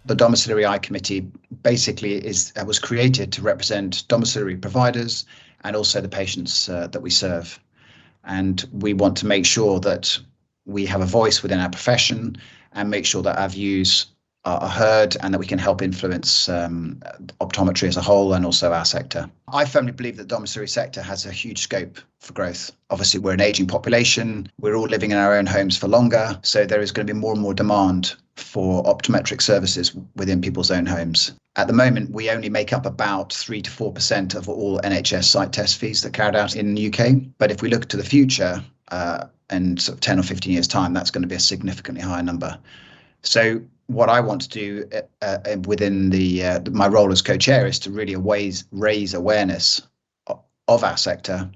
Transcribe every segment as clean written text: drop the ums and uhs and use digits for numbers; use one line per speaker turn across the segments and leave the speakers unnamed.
The domiciliary eye committee basically was created to represent domiciliary providers and also the patients that we serve. And we want to make sure that we have a voice within our profession and make sure that our views are heard and that we can help influence optometry as a whole and also our sector. I firmly believe that the domiciliary sector has a huge scope for growth. Obviously, we're an aging population. We're all living in our own homes for longer. So there is going to be more and more demand for optometric services within people's own homes. At the moment, we only make up about 3 to 4% of all NHS site test fees that are carried out in the UK. But if we look to the future, in sort of 10 or 15 years' time, that's going to be a significantly higher number. So what I want to do within my role as co-chair is to really raise awareness of our sector.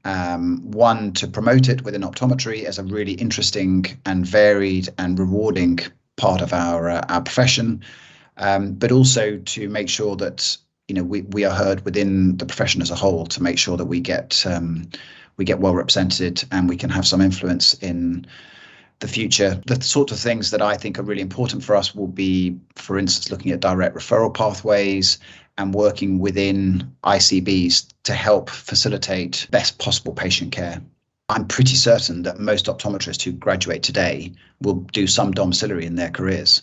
One, to promote it within optometry as a really interesting and varied and rewarding part of our profession, but also to make sure that we are heard within the profession as a whole, to make sure that we get well represented and we can have some influence in the future. The sort of things that I think are really important for us will be, for instance, looking at direct referral pathways and working within ICBs to help facilitate best possible patient care. I'm pretty certain that most optometrists who graduate today will do some domiciliary in their careers.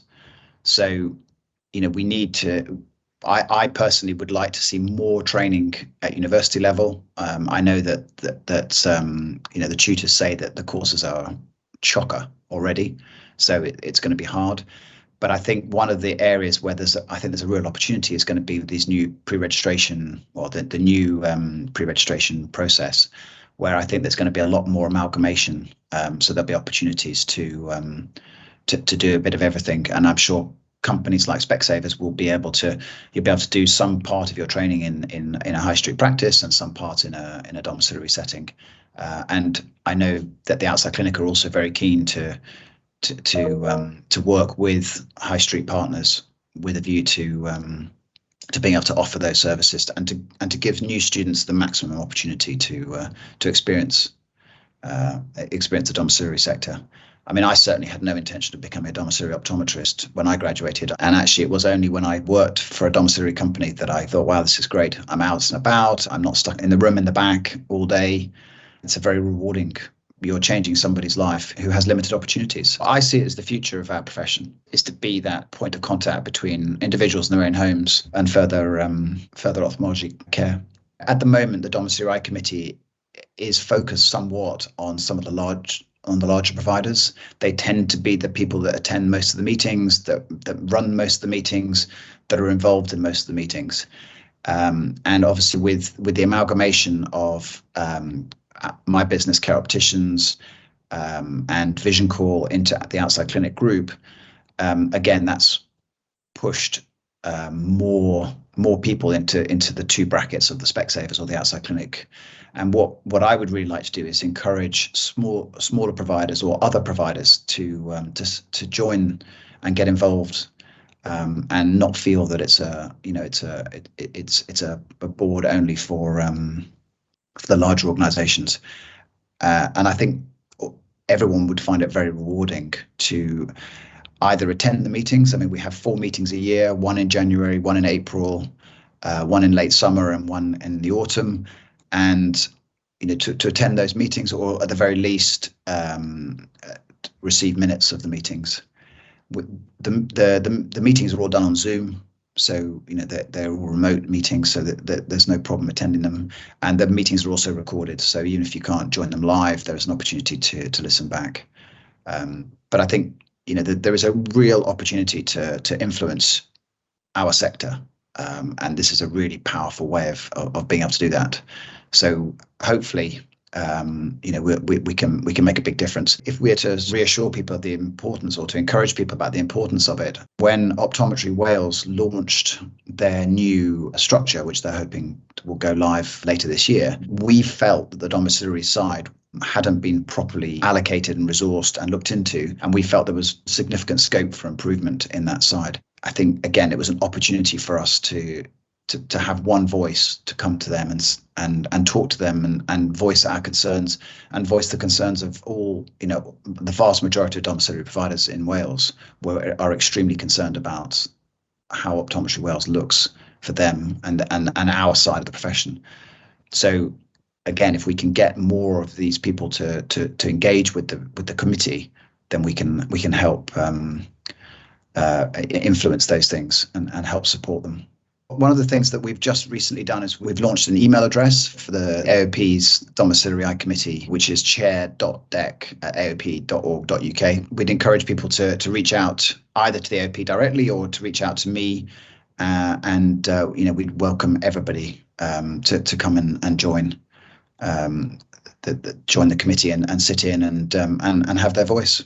So, we need to, I personally would like to see more training at university level. I know that the tutors say that the courses are chocker already, so it's going to be hard. But I think one of the areas where there's a real opportunity is going to be with these new pre-registration or the new pre-registration process, where I think there's going to be a lot more amalgamation. So there'll be opportunities to do a bit of everything, and I'm sure companies like Specsavers will be able to. You'll be able to do some part of your training in a high street practice and some part in a domiciliary setting. And I know that the outside clinic are also very keen to work with high street partners with a view to being able to offer those services and to give new students the maximum opportunity to experience the domiciliary sector. I mean, I certainly had no intention of becoming a domiciliary optometrist when I graduated. And actually, it was only when I worked for a domiciliary company that I thought, wow, this is great. I'm out and about. I'm not stuck in the room in the back all day. It's a very rewarding. You're changing somebody's life who has limited opportunities. I see it as the future of our profession, is to be that point of contact between individuals in their own homes and further ophthalmology care. At the moment, the domiciliary eye committee is focused somewhat on some of the larger providers. They tend to be the people that attend most of the meetings, that run most of the meetings, that are involved in most of the meetings. And obviously with the amalgamation of my business, Care Opticians, and Vision Call into the outside clinic group, again, that's pushed more people into the two brackets of the Specsavers or the outside clinic. And what I would really like to do is encourage smaller providers or other providers to join and get involved, and not feel that it's a board only for the larger organisations. And I think everyone would find it very rewarding to either attend the meetings. I mean, we have 4 meetings a year, one in January, one in April, one in late summer and one in the autumn. And to attend those meetings, or at the very least receive minutes of the meetings. The meetings are all done on Zoom, so they're all remote meetings, so that there's no problem attending them. And the meetings are also recorded, so even if you can't join them live, there's an opportunity to listen back. But I think there is a real opportunity to influence our sector, and this is a really powerful way of being able to do that. So hopefully, we can make a big difference. If we are to reassure people of the importance, or to encourage people about the importance of it, when Optometry Wales launched their new structure, which they're hoping will go live later this year, we felt that the domiciliary side hadn't been properly allocated and resourced and looked into, and we felt there was significant scope for improvement in that side. I think, again, it was an opportunity for us to to have one voice to come to them and talk to them and voice our concerns and voice the concerns of all, the vast majority of domiciliary providers in Wales are extremely concerned about how Optometry Wales looks for them and our side of the profession. So again, if we can get more of these people to engage with the committee, then we can help influence those things and help support them. One of the things that we've just recently done is we've launched an email address for the AOP's domiciliary eye committee, which is chair.dec@aop.org.uk. We'd encourage people to reach out either to the AOP directly or to reach out to me, and we'd welcome everybody to come and join join the committee and sit in and have their voice.